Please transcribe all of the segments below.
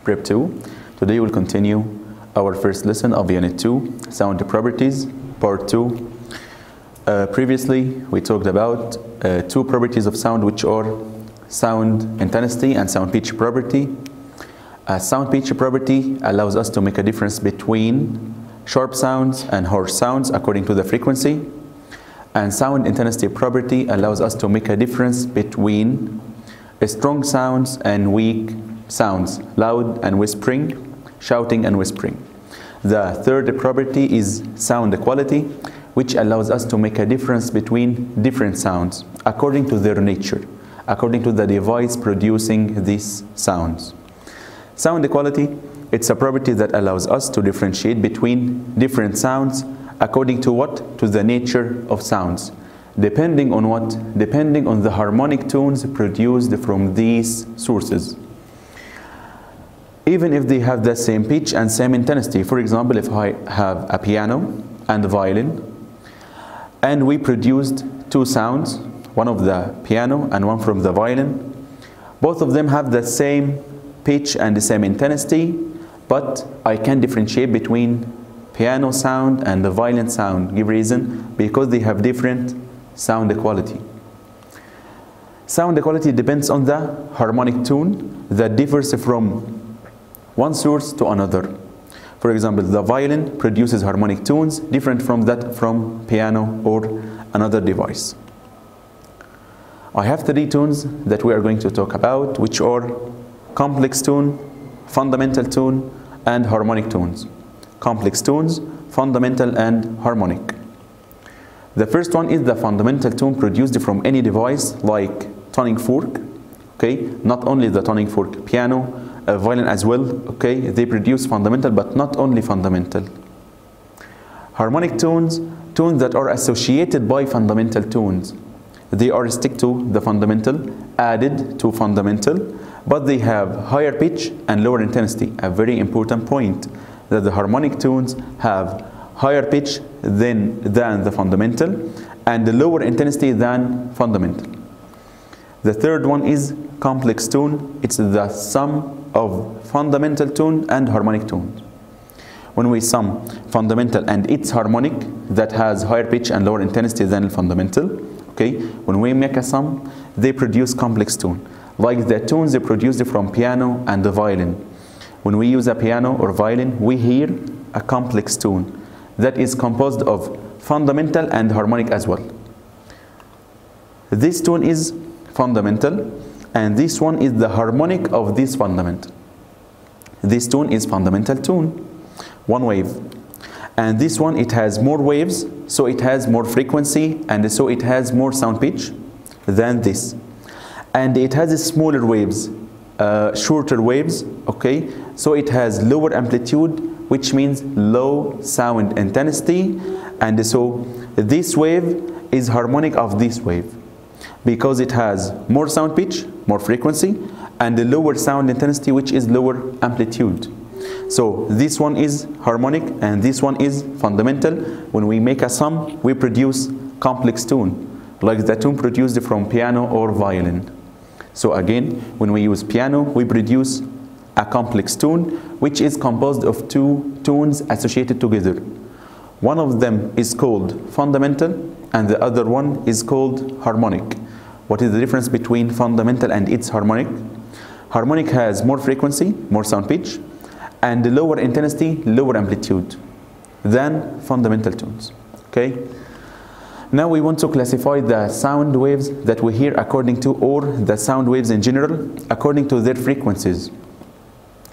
Prep 2. Today we'll continue our first lesson of Unit 2, Sound Properties, Part 2. Previously, we talked about two properties of sound, which are sound intensity and sound pitch property. Sound pitch property allows us to make a difference between sharp sounds and harsh sounds according to the frequency. And sound intensity property allows us to make a difference between strong sounds and weak sounds, loud and whispering, shouting and whispering. The third property is sound quality, which allows us to make a difference between different sounds according to their nature, according to the device producing these sounds. Sound quality, it's a property that allows us to differentiate between different sounds according to what? To the nature of sounds. Depending on what? Depending on the harmonic tones produced from these sources. Even if they have the same pitch and same intensity. For example, if I have a piano and a violin, and we produced two sounds, one of the piano and one from the violin, both of them have the same pitch and the same intensity, but I can differentiate between piano sound and the violin sound. Give reason, because they have different sound quality. Sound quality depends on the harmonic tone that differs from one source to another. For example, the violin produces harmonic tones different from that from piano or another device. I have three tones that we are going to talk about, which are complex tone, fundamental tone, and harmonic tones. Complex tones, fundamental, and harmonic. The first one is the fundamental tone produced from any device like tuning fork. Okay, not only the tuning fork, piano, violin as well. Okay, they produce fundamental, but not only fundamental. Harmonic tones, tones that are associated by fundamental tones. They are stick to the fundamental, added to fundamental, but they have higher pitch and lower intensity. A very important point, that the harmonic tones have higher pitch than the fundamental and the lower intensity than fundamental. The third one is complex tone. It's the sum of fundamental tone and harmonic tone. When we sum fundamental and its harmonic that has higher pitch and lower intensity than fundamental, okay, when we make a sum, they produce complex tone, like the tones they produced from piano and the violin. When we use a piano or violin, we hear a complex tone that is composed of fundamental and harmonic as well. This tone is fundamental, and this one is the harmonic of this fundamental. This tone is fundamental tone, one wave. And this one, it has more waves, so it has more frequency, and so it has more sound pitch than this. And it has smaller waves, shorter waves, okay? So it has lower amplitude, which means low sound intensity, and so this wave is harmonic of this wave because it has more sound pitch, more frequency, and the lower sound intensity, which is lower amplitude. So this one is harmonic and this one is fundamental. When we make a sum, we produce complex tone, like the tone produced from piano or violin. So again, when we use piano, we produce a complex tone, which is composed of two tones associated together. One of them is called fundamental, and the other one is called harmonic. What is the difference between fundamental and its harmonic? Harmonic has more frequency, more sound pitch, and lower intensity, lower amplitude than fundamental tones. Okay? Now we want to classify the sound waves that we hear according to, or the sound waves in general, according to their frequencies.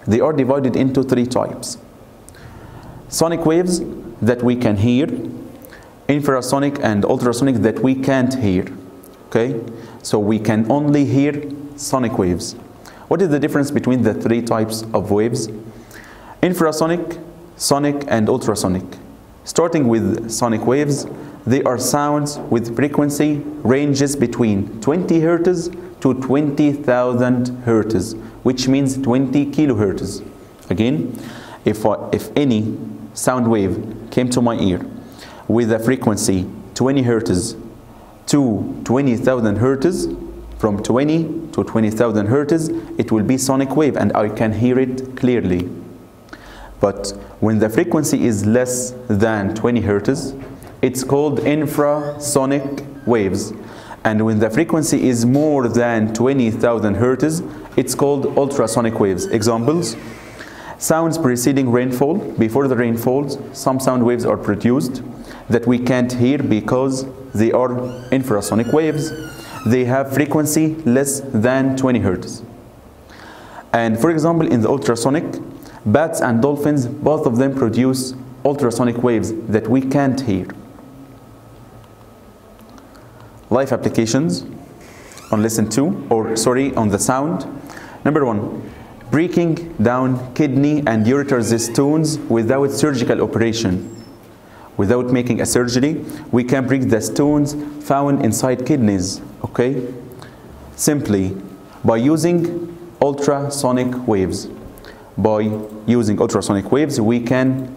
They are divided into three types. Sonic waves that we can hear, infrasonic and ultrasonic that we can't hear. Okay? So we can only hear sonic waves. What is the difference between the three types of waves? Infrasonic, sonic, and ultrasonic. Starting with sonic waves, they are sounds with frequency ranges between 20 hertz to 20,000 hertz, which means 20 kilohertz. Again, if any sound wave came to my ear with a frequency 20 hertz to 20,000 hertz, from 20 to 20,000 hertz, it will be sonic wave and I can hear it clearly. But when the frequency is less than 20 hertz, it's called infrasonic waves. And when the frequency is more than 20,000 hertz, it's called ultrasonic waves. Examples: sounds preceding rainfall. Before the rain falls, some sound waves are produced that we can't hear because they are infrasonic waves. They have frequency less than 20 hertz. And for example, in the ultrasonic, bats and dolphins, both of them produce ultrasonic waves that we can't hear. Life applications on lesson 2, on the sound. Number 1, breaking down kidney and ureter stones without surgical operation. Without making a surgery, we can break the stones found inside kidneys, okay? Simply by using ultrasonic waves. By using ultrasonic waves, we can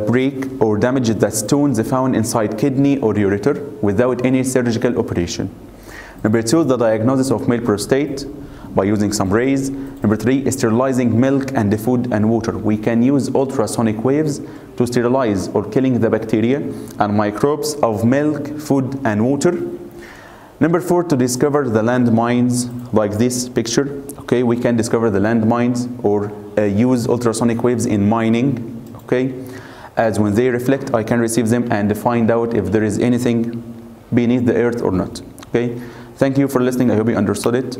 break or damage the stones found inside kidney or ureter without any surgical operation. Number 2, the diagnosis of male prostate by using some rays. Number 3, sterilizing milk and food and water. We can use ultrasonic waves to sterilize or killing the bacteria and microbes of milk, food and water. Number 4, to discover the landmines like this picture. Okay, we can discover the landmines or use ultrasonic waves in mining. Okay, as when they reflect, I can receive them and find out if there is anything beneath the earth or not. Okay, thank you for listening. I hope you understood it.